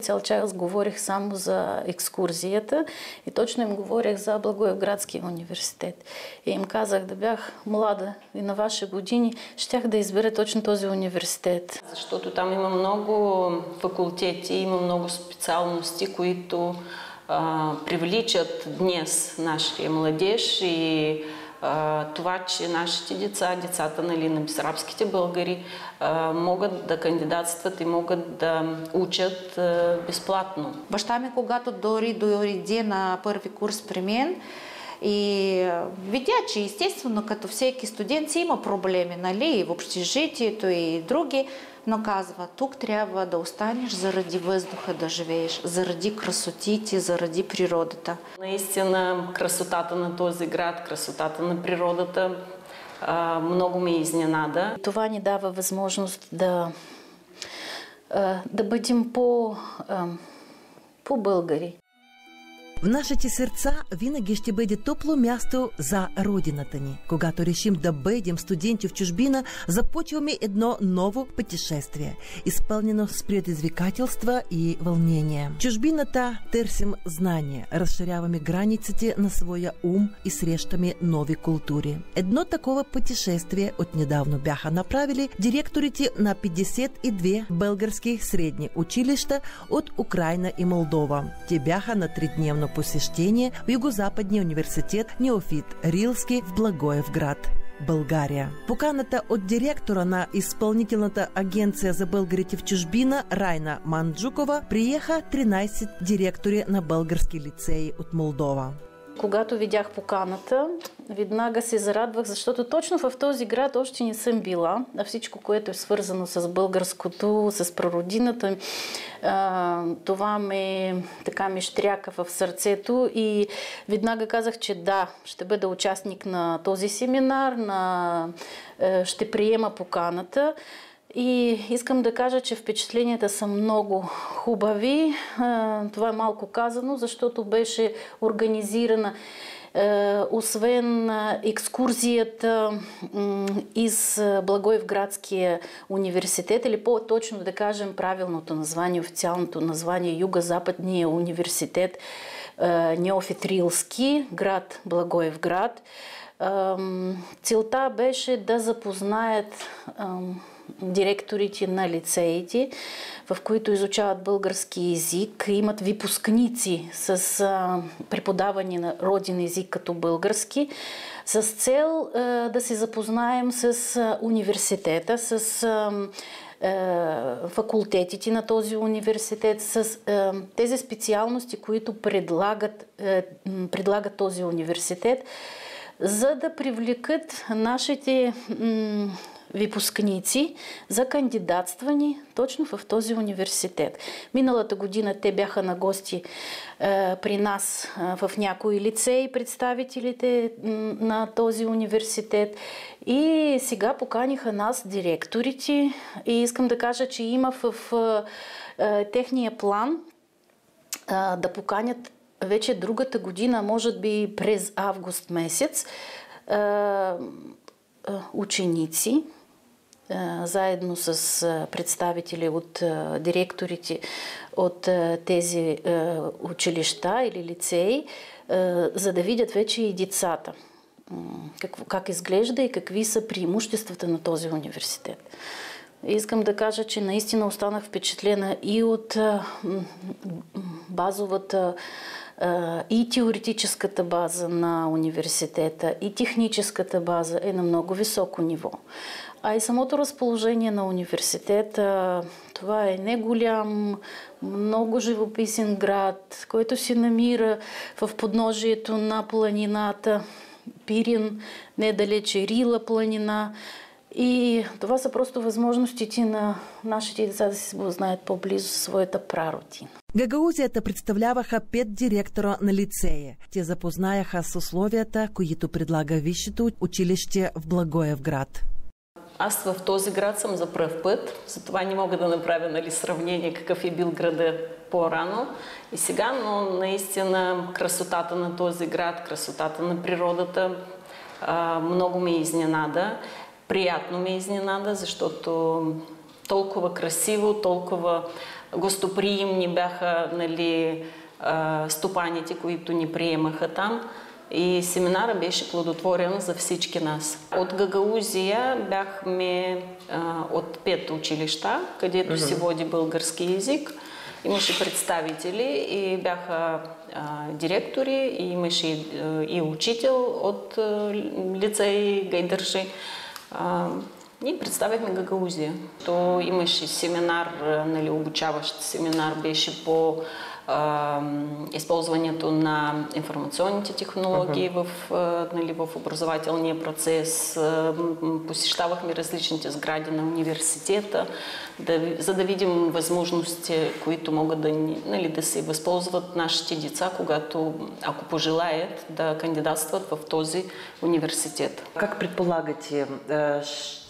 Цял час говорих само за екскурзията и точно им говорих за Благоевградския университет. И им казах, да бях млада и на ваши години, щях да избера точно този университет. Защото там има много факултети, има много специалности, които привличат днес нашия младеж и това, че нашите деца, децата на бесарабските българи могат да кандидатстват и могат да учат безплатно. Баща ми, когато дойде на първи курс при мен и видя, че естествено, като всеки студент си има проблеми, нали, и в общежитието и други, но казва, тук трябва да останеш заради въздуха да живееш, заради красотите, заради природата. Наистина красотата на този град, красотата на природата много ме изненада. Това ни дава възможност да бъдем по-българи. В нашите сърца винаги ще бъде топло място за родината ни. Когато решим да бъдем студенти в чужбина, започваме едно ново пътешествие, изпълнено с предизвикателства и вълнения. В чужбината търсим знания, разширяваме границите на своя ум и срещаме нови култури. Едно такова пътешествие отнедавно бяха направили директорите на 52 български средни училища от Украйна и Молдова. Те бяха на 3-дневно посещение в Югозападния университет Неофит Рилски в Благоевград, България. Поканата от директора на Изпълнителната агенция за българите в чужбина Райна Манджукова приеха 13 директори на български лицеи от Молдова. Когато видях поканата, веднага се зарадвах, защото точно в този град още не съм била, а всичко, което е свързано с българското, с прародината, това ме щряка в сърцето и веднага казах, че да, ще бъда участник на този семинар, ще приема поканата. И искам да кажа, че впечатленията са много хубави. Това е малко казано, защото беше организирана освен екскурзията из Благоевградския университет, или по-точно да кажем правилното название, официалното название Югозападния университет Неофит Рилски, град Благоевград. Целта беше да запознаят директорите на лицеите, в които изучават български език, имат випускници с преподаване на роден език като български, с цел да се запознаем с университета, с факултетите на този университет, с тези специалности, които предлага този университет, за да привлекат нашите випускници за кандидатстване точно в този университет. Миналата година те бяха на гости при нас в някои лицеи, представителите на този университет, и сега поканиха нас, директорите, и искам да кажа, че има в техния план да поканят вече другата година, може би през август месец, ученици, заедно с представители от директорите от тези училища или лицеи, за да видят вече и децата. Как изглежда и какви са преимуществата на този университет. Искам да кажа, че наистина останах впечатлена и от базовата и теоретическата база на университета, и техническата база е на много високо ниво. А и самото разположение на университета, това е не голям, много живописен град, който се намира в подножието на планината Пирин, недалече Рила планина. И това са просто възможностите на нашите деца да се запознаят по-близо със своята прародина. Гагаузията представляваха 5 директора на лицея. Те запознаяха с условията, които предлага висшето училище в Благоевград. Аз в този град съм за пръв път, затова не мога да направя сравнение какъв е бил града по-рано и сега, но наистина красотата на този град, красотата на природата много ме изненада. Приятно ме изненада, защото толкова красиво, толкова гостоприимни бяха, нали, стопаните, които ни приемаха там. И семинара беше плодотворен за всички нас. От Гагаузия бяхме от 5 училища, където се води български език. Имаше представители и бяха директори, и имаше и учител от лицей Гайдърши. Ние представихме Гагаузия. То имаше семинар, нали, обучаващ семинар беше по използването на информационните технологии в образователния процес. Посещавахме различните сгради на университета, за да видим възможности, които могат да се възползват нашите деца, ако пожелаят да кандидатстват в този университет. Как предполагате,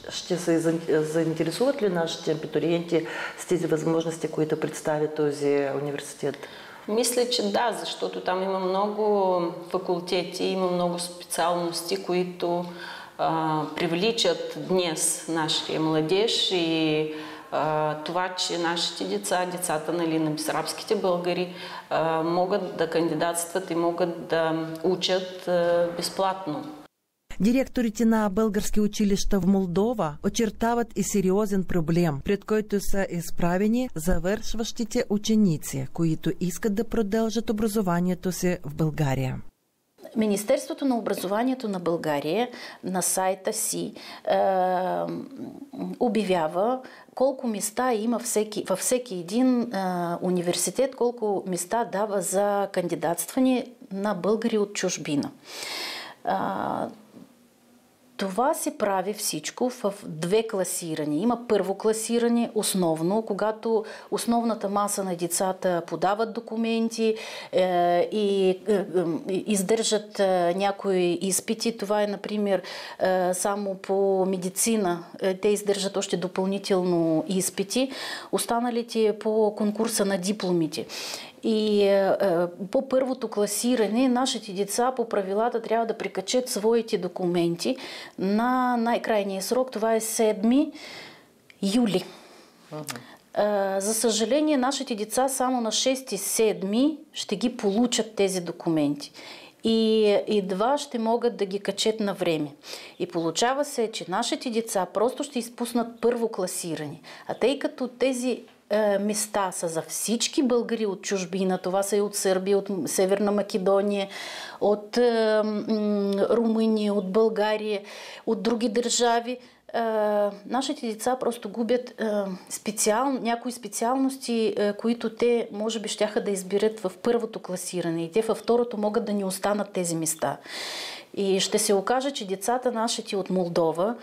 ще се заинтересуват ли нашите абитуриенти с тези възможности, които представя този университет? Мисля, че да, защото там има много факултети, има много специалности, които привличат днес нашия младеж и това, че нашите децата на бесарабските българи могат да кандидатстват и могат да учат безплатно. Директорите на български училища в Молдова очертават и сериозен проблем, пред който са изправени завършващите ученици, които искат да продължат образованието си в България. Министерството на образованието на България на сайта си обявява колко места има във всеки един университет, колко места дава за кандидатстване на българи от чужбина. Това се прави всичко в 2 класирания. Има първо класиране, основно, когато основната маса на децата подават документи и издържат някои изпити. Това е, например, само по медицина. Те издържат още допълнително изпити. Останалите по конкурса на дипломите. И по първото класиране нашите деца по правилата трябва да прикачат своите документи на най-крайния срок. Това е 7 юли. За съжаление, нашите деца само на 6-7 ще ги получат тези документи. И едва ще могат да ги качат на време. И получава се, че нашите деца просто ще изпуснат първо класиране. А тъй като тези места са за всички българи от чужбина, това са и от Сърбия, от Северна Македония, от Румъния, от България, от други държави, нашите деца просто губят някои специалности, които те може би щяха да изберат в първото класиране и те във второто могат да ни останат тези места. И ще се окаже, че децата нашите от Молдова,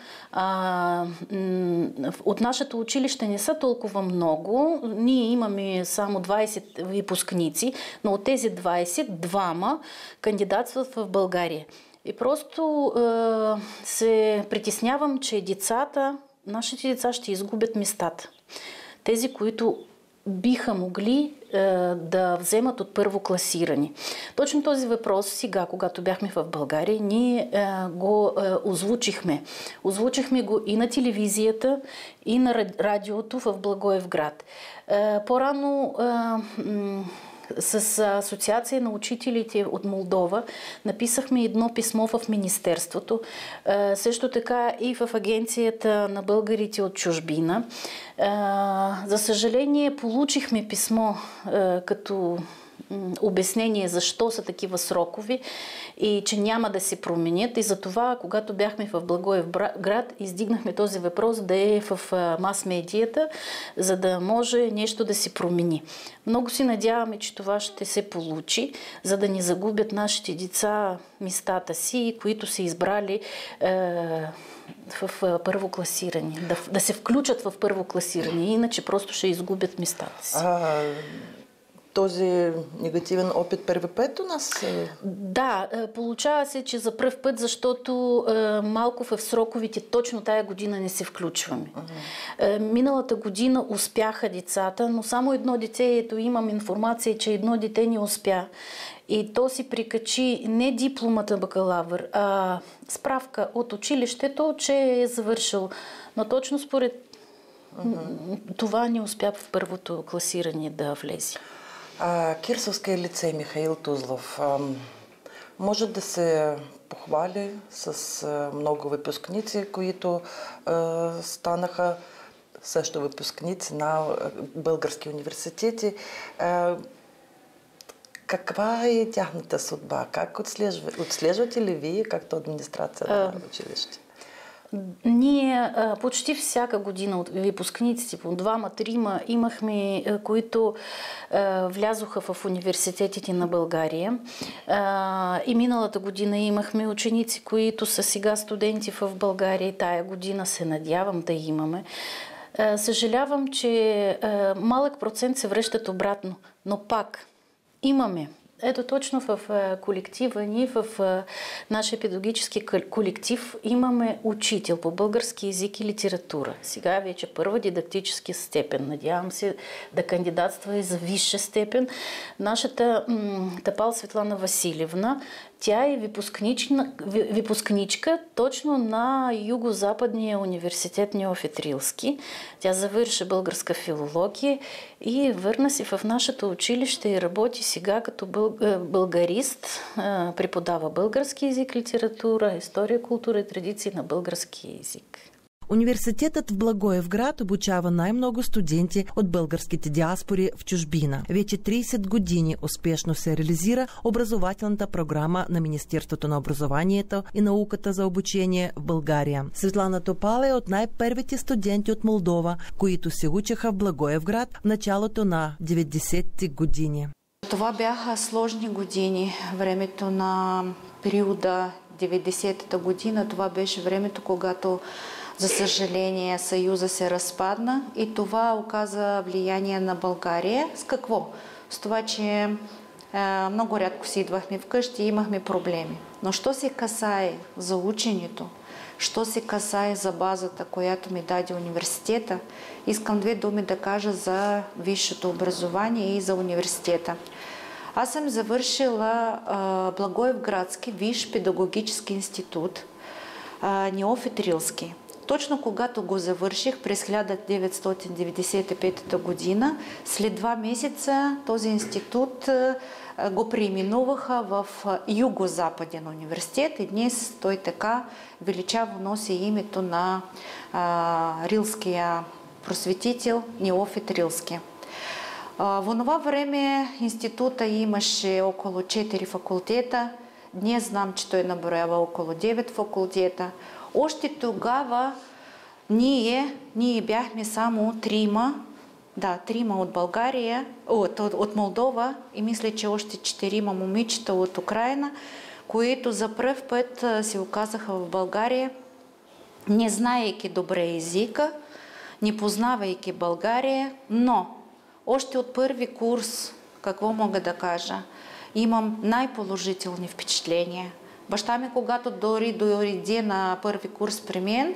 от нашето училище не са толкова много. Ние имаме само 20 выпускници, но от тези 20, 2 кандидатстват в България. И просто се притеснявам, че нашите деца ще изгубят местата. Тези, които биха могли да вземат от първо класиране. Точно този въпрос сега, когато бяхме в България, ние го озвучихме. Озвучихме го и на телевизията, и на радиото в Благоевград. По-рано с Асоциация на учителите от Молдова написахме едно писмо в Министерството, също така и в Агенцията на българите от чужбина. За съжаление, получихме писмо като обяснение защо са такива срокови и че няма да се променят. И затова, когато бяхме в Благоевград, издигнахме този въпрос да е в мас-медията, за да може нещо да се промени. Много се надяваме, че това ще се получи, за да не загубят нашите деца местата си, които са избрали в първо класиране. Да се включат в първо класиране, иначе просто ще изгубят местата си. Този негативен опит първи път у нас? Да, получава се, че за пръв път, защото малко в сроковите точно тая година не се включваме. Миналата година успяха децата, но само едно дете, ето имам информация, че едно дете не успя. И то си прикачи не дипломата бакалавър, а справка от училището, че е завършил. Но точно според това не успя в първото класиране да влезе. Кирсовския лицей Михаил Тузлов може да се похвали с много выпускници, които станаха също выпускници на български университети. Каква е тяхната съдба? Как отслежвате ли вие, както администрация на училище? Ние почти всяка година от выпускниците, по 2-3 имахме, които влязоха в университетите на България. И миналата година имахме ученици, които са сега студенти в България, и тая година се надявам да имаме. Съжалявам, че малък процент се връщат обратно, но пак имаме. Ето точно в колектива ни, в нашия педагогически колектив имаме учител по български език и литература. Сега вече първа дидактически степен. Надявам се да кандидатства и за висша степен. Нашата Тапал Светлана Василевна, тя е выпускничка точно на Юго-Западния университет Неофитрилски. Тя завърши българска филология и върна се в нашето училище и работи сега като българист. Преподава български език, литература, история, култура и традиции на български език. Университетът в Благоевград обучава най-много студенти от българските диаспори в чужбина. Вече 30 години успешно се реализира образователната програма на Министерството на образованието и науката за обучение в България. Светлана Топала е от най-първите студенти от Молдова, които се учеха в Благоевград в началото на 90-те години. Това бяха сложни години. Времето на периода 90-та година, това беше времето, когато за съжаление Съюза се разпадна и това оказа влияние на България. С какво? С това, че много рядко си идвахме вкъщи и имахме проблеми. Но що се касае за ученето, що се касае за базата, която ми даде университета, искам 2 думи да кажа за висшето образование и за университета. Аз съм завършила Благоевградски висш педагогически институт Неофитрилски. Точно когато го завърших през 1995 година, след 2 месеца този институт го преименуваха в Юго-Западен университет и днес той така величаво носи името на рилския просветител Неофит Рилски. В това време института имаше около 4 факултета. Днес знам, че той наброява около 9 факултета. Още тогава ние бяхме само 3 от България, от Молдова и мисля, че още 4 момичета от Украина, които за пръв път се оказаха в България, не знаейки добре езика, не познавайки България, но още от първи курс, какво мога да кажа, имам най-положителни впечатления. Баща ми, когато дойде на първи курс при мен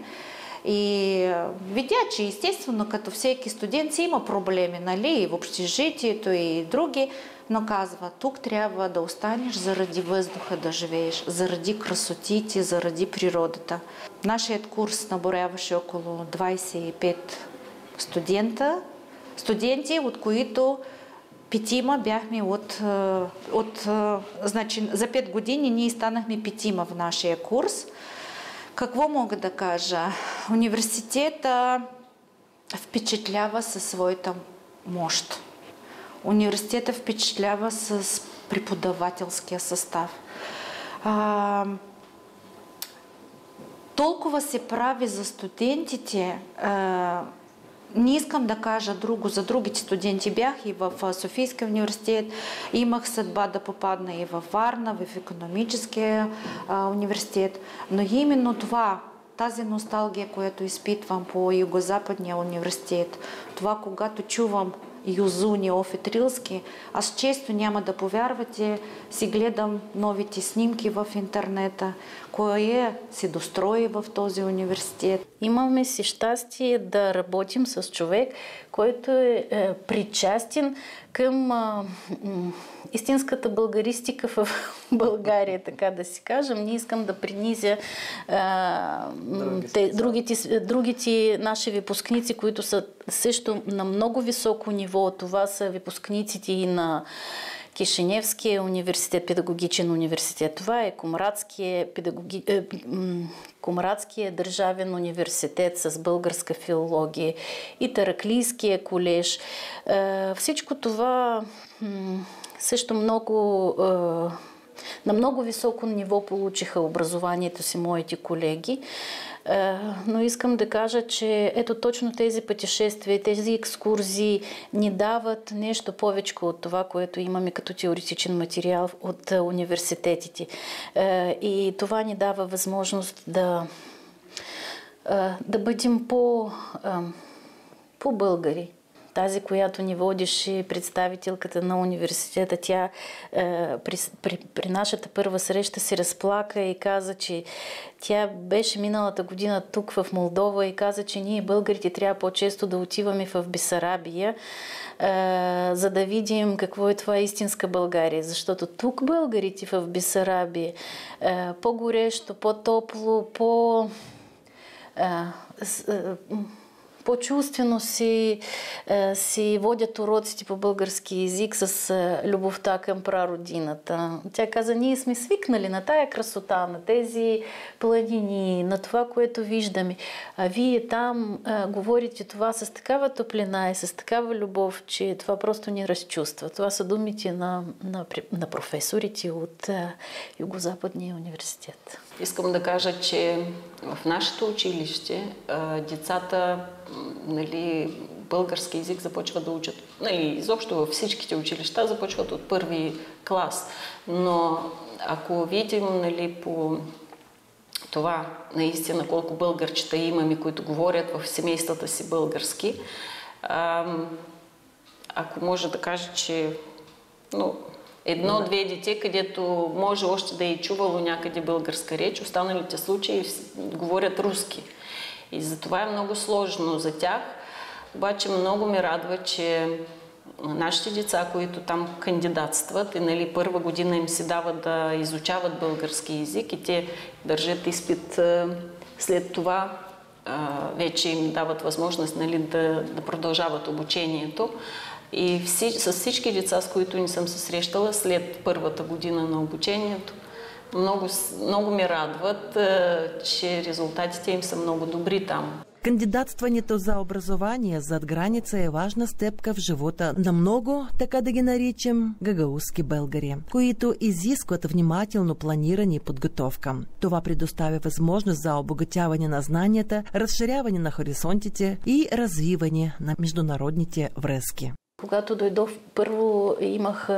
и видя, че естествено, като всеки студент си има проблеми, нали, и в общежитието и други, но казва, тук трябва да останеш заради въздуха да живееш, заради красотите, заради природата. Нашият курс наборяваше около 25 студенти, от които 5 бяхме значи, за 5 години ние станахме 5 в нашия курс. Какво мога да кажа? Университета впечатлява със своята мощ. Университета впечатлява с преподавателския състав. Толкова се прави за студентите. Не искам да кажа друго за другите студенти. Бях и в Софийския университет, имах съдба да попадна и във Варна, в Икономическия университет. Но именно тази носталгия, която изпитвам по Юго-Западния университет, това, когато чувам Юзу Неофит Рилски, аз често няма да повярвате, си гледам новите снимки в интернета, кое се дострои в този университет. Имаме си щастие да работим с човек, който е причастен към истинската българистика в България, така да си кажем. Не искам да принизя другите наши випускници, които са също на много високо ниво. Това са випускниците и на Кишиневския университет, педагогичен университет. Това е Комрадския държавен университет с българска филология и Тараклийския колеж. Всичко това също на много високо ниво получиха образованието си моите колеги. Но искам да кажа, че ето точно тези пътешествия, тези екскурзии ни дават нещо повече от това, което имаме като теоретичен материал от университетите. И това ни дава възможност да бъдем по-българи. Тази, която ни водеше представителката на университета, тя при нашата първа среща се разплака и каза, че тя беше миналата година тук в Молдова и каза, че ние българите трябва по-често да отиваме в Бесарабия, за да видим какво е това истинска България. Защото тук българите в Бесарабия по-горещо, по-топло, по-чувствено си водят уроците по български език с любовта към прародината. Тя каза, ние сме свикнали на тая красота, на тези планини, на това, което виждаме. А вие там говорите това с такава топлина и с такава любов, че това просто ни разчувства. Това са думите на професорите от Югозападния университет. Искам да кажа, че в нашето училище децата, български език започват да учат. Изобщо във всичките училища започват от първи клас. Но ако видим по това наистина колко българчета имаме, които говорят в семействата си български, ако може да кажа, че едно-две дете, където може още да е чувало някъде българска реч, останалите случаи говорят руски. И затова е много сложно за тях. Обаче много ме радва, че нашите деца, които там кандидатстват, и първа година им се дава да изучават български език и те държат изпит след това, вече им дават възможност да продължават обучението. И с всички деца, с които не съм се срещала след първата година на обучението, много ме радват, че резултатите им са много добри там. Кандидатстването за образование зад граница е важна стъпка в живота на много, така да ги наричам, гагаузски българи, които изискват внимателно планиране и подготовка. Това предоставя възможност за обогатяване на знанията, разширяване на хоризонтите и развиване на международните връзки. Когато дойдох, първо имах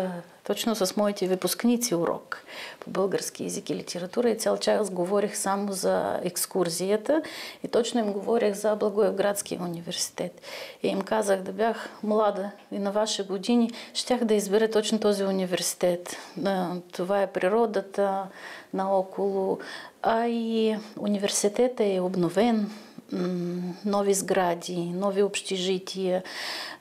точно с моите выпускници урок по български език и литература и цял час говорих само за екскурзията и точно им говорих за Благоевградския университет. И им казах, да бях млада и на ваши години, щях да избера точно този университет. Това е природата наоколо, а и университетът е обновен. Нови сгради, нови общежития,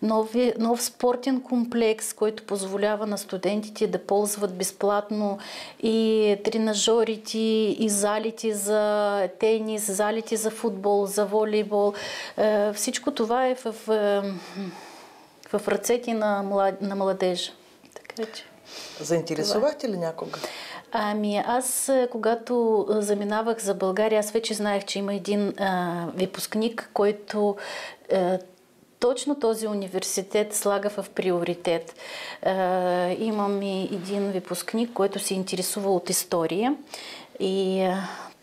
нов спортен комплекс, който позволява на студентите да ползват безплатно и тренажерите, и залите за тенис, залите за футбол, за волейбол. Всичко това е в ръцете на младежа. Така че, заинтересувахте ли някога? Аз, когато заминавах за България, аз вече знаех, че има един выпускник, който точно този университет слага в приоритет. Имам и един выпускник, който се интересува от история и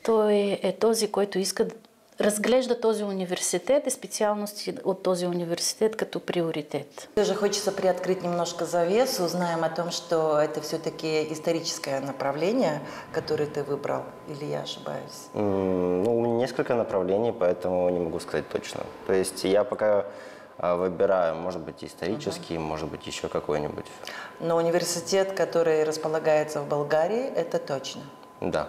той е този, който иска да разглежда този университет и специалности от този университет като приоритет. Тоже хочется приоткрыть немножко завесу, узнаем о том, что это все-таки историческое направление, которое ты выбрал, или я ошибаюсь? У меня несколько направлений, поэтому не могу сказать точно. То есть я пока выбираю, может быть, исторический, может быть, еще какой-нибудь. Но университет, который располагается в Болгарии, это точно? Да.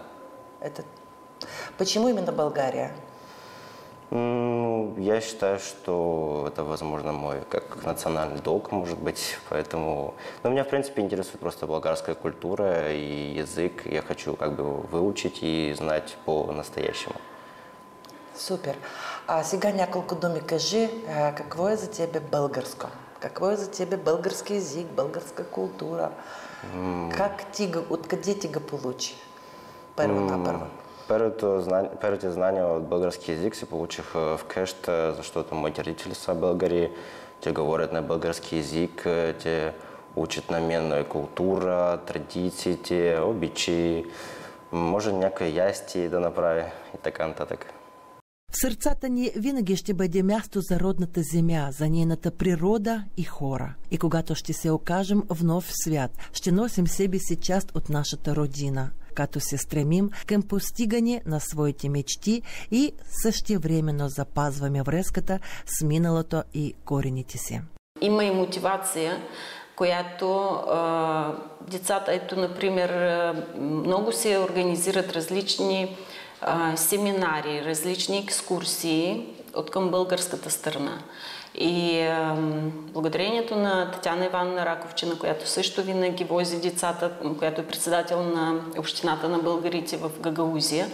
Почему именно Болгария? Я считаю, что это, возможно, мой как национальный долг, может быть, поэтому... Но меня, в принципе, интересует просто болгарская культура и язык. Я хочу как бы выучить и знать по-настоящему. Супер. А сега няколко думи кажи, какво е за тебе българско? Какво е за тебе български език, българска култура? Откъде ти го получи? Първо на първо. Първите знания от български език се получих в къща, защото моите родители са българи. Те говорят на български език, те учат на мен култура, традициите, обичаи, може някои ясти да направи и така нататък. В сърцата ни винаги ще бъде място за родната земя, за нейната природа и хора. И когато ще се окажем в нов свят, ще носим себе си част от нашата родина, като се стремим към постигане на своите мечти и същевременно запазваме връзката с миналото и корените си. Има и мотивация, която децата, ето, например, много се организират различни семинари, различни екскурсии от към българската страна. И благодарението на Татяна Ивановна Раковчина, която също винаги вози децата, която е председател на общината на българите в Гагаузия.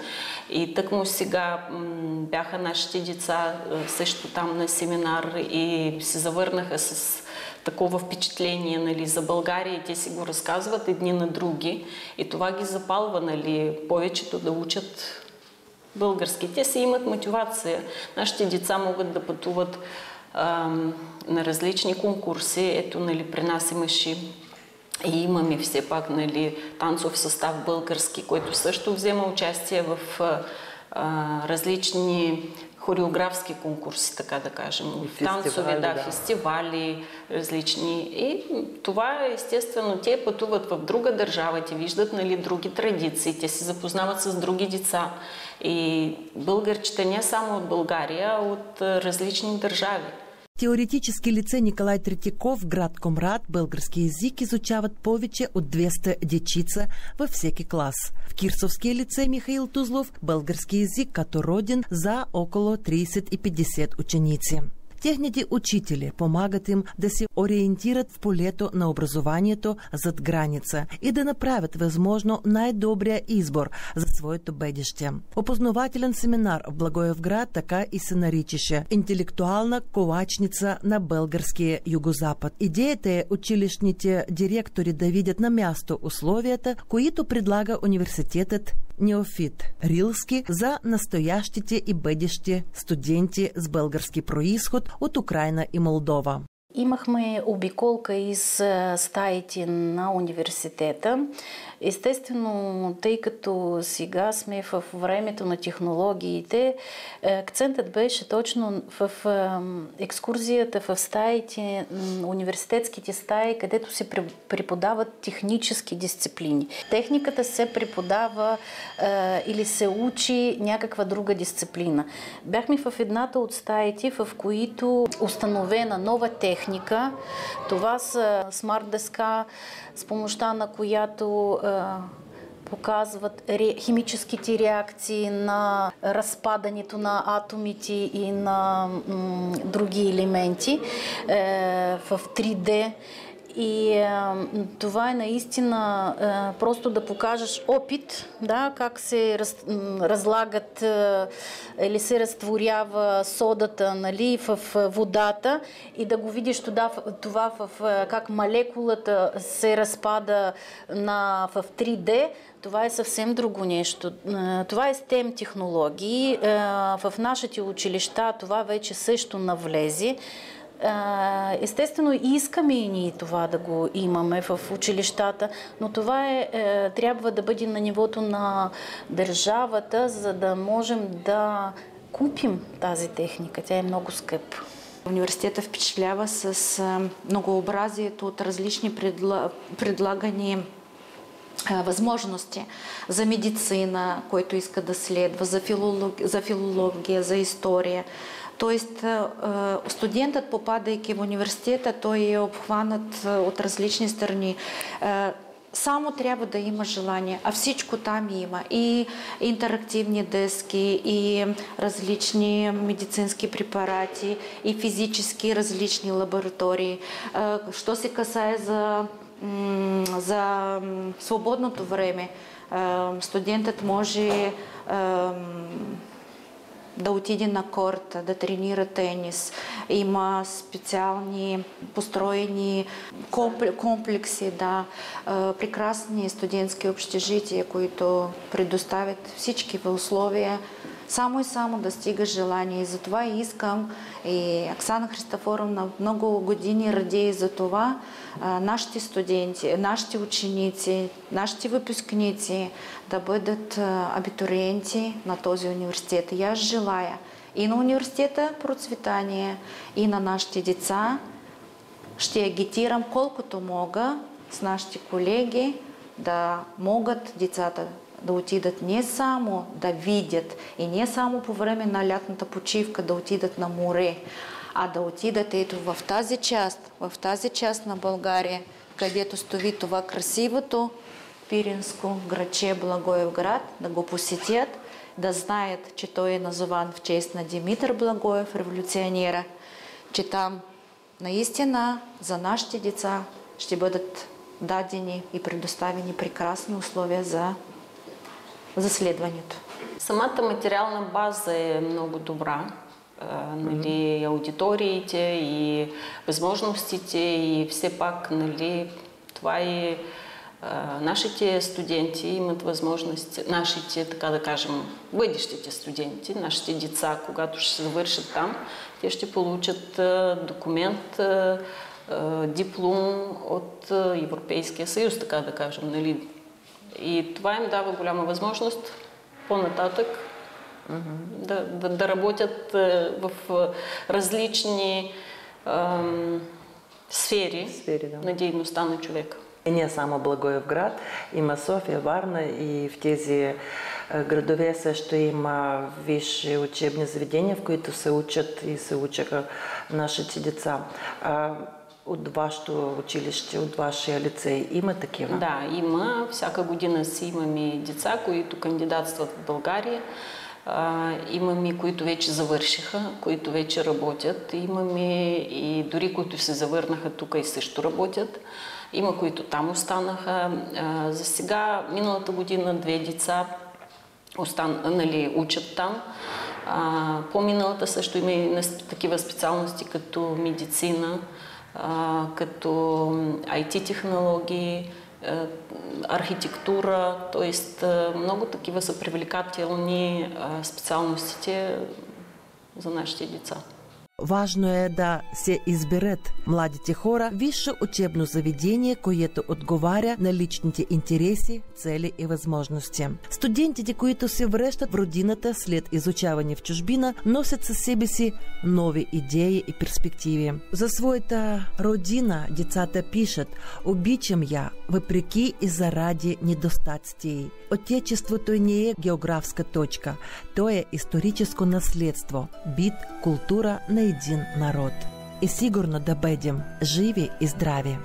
И тъкмо сега бяха нашите деца също там на семинар и се завърнаха с такова впечатление, нали, за България и те си го разказват едни на други. И това ги запалва, нали, повечето да учат български. Те си имат мотивация. Нашите деца могат да пътуват на различни конкурси. Ето, нали, при нас имаше и имаме все пак, нали, танцов състав български, който също взема участие в различни хореографски конкурси, така да кажем. Танцови, фестивали различни. И това естествено, те пътуват в друга държава, те виждат, нали, други традиции, те се запознават с други деца. И българчета не само от България, а от различни държави. Теоретически лице Николай Третьяков, град Комрат, български език изучават повече от 200 дечица във всеки клас. В Кирсовския лице Михаил Тузлов български език като роден за около 30-50 ученици. Техните учители помагат им да се ориентират в полето на образованието зад граница и да направят възможно най-добрия избор за своето бъдеще. Опознавателен семинар в Благоевград така и се наричаше интелектуална колачница на българския югозапад. Идеята е училищните директори да видят на място условията, които предлага университетът Неофит Рилски за настоящите и бъдещи студенти с български происход от Украйна и Молдова. Имахме обиколка из стаите на университета. Естествено, тъй като сега сме в времето на технологиите, акцентът беше точно в екскурзията в стаите, университетските стаи, където се преподават технически дисциплини. Техниката се преподава или се учи някаква друга дисциплина. Бяхме в едната от стаите, в които установена нова техника. Това са смарт деска, с помощта на която показват химическите реакции на разпадането на атомите и на други елементи в 3D. И това е наистина просто да покажеш опит, да, как се разлагат или се разтворява содата, нали, в водата и да го видиш това как молекулата се разпада в 3D. Това е съвсем друго нещо. Това е STEM технологии. В нашите училища това вече също навлезе. Естествено, искаме и ние това да го имаме в училищата, но това трябва да бъде на нивото на държавата, за да можем да купим тази техника. Тя е много скъпа. Университета впечатлява с многообразието от различни предлагани възможности за медицина, който иска да следва, за филология, за история. Тоест, студентът, попадайки в университета, той е обхванат от различни страни. Само трябва да има желание, а всичко там има. И интерактивни дъски, и различни медицински препарати, и физически различни лаборатории. Що се касае за свободното време, студентът може да отиде на корт, да тренира тенис. Има специални построени комплекси, прекрасни студентски общежития, които предоставят всички условия, само и само да стига желание. И затова искам, и Оксана Христофоровна много години ради за това, нашите студенти, нашите ученици, нашите выпускници да бъдат абитуриенти на този университет. И аз желая и на университета процветание, и на нашите деца. Ще агитирам колкото мога с нашите колеги да могат децата да отидат не само да видят и не само по време на лятната почивка да отидат на море, а да отидат ето в тази част на България, където стои това красивото пиринско градче Благоевград, да го посетят, да знаят, че той е назован в чест на Димитър Благоев, революционера, че там наистина за нашите деца ще бъдат дадени и предоставени прекрасни условия за следването. Самата материална база е много добра. Нали, аудиториите и възможностите, и все пак, нали, това е нашите студенти имат възможности, нашите, така да кажем, бъдещите студенти, нашите деца, когато ще се завършат там, те ще получат документ, диплом от Европейския съюз, така да кажем, нали. И това им дава голяма възможност по-нататък да работят в различни сфери на дейността на човека. И не само Благоевград, има София, Варна и в тези градове също има висши учебни заведения, в които се учат и се учаха нашите деца. От вашето училище, от вашия лицей има такива? Да, има. Всяка година си имаме деца, които кандидатстват в България. Имаме, които вече завършиха, които вече работят. Имаме и дори които се завърнаха тук и също работят. Има, които там останаха. За сега, миналата година, 2 деца учат там. По-миналата също има и такива специалности като медицина, като IT-технологии, архитектура, т.е. много такива са привлекателни специалностите за нашите деца. Важно е да се изберат младите хора висше учебно заведение, което отговаря на личните интереси, цели и възможности. Студентите, които се връщат в родината след изучаване в чужбина, носят със себе си нови идеи и перспективи. За своята родина децата пишат: "Обичам я, въпреки и заради недостатъците й. Отечеството не е географска точка, то е историческо наследство, бит, култура на един народ. И сигурно да бъдем живи и здрави."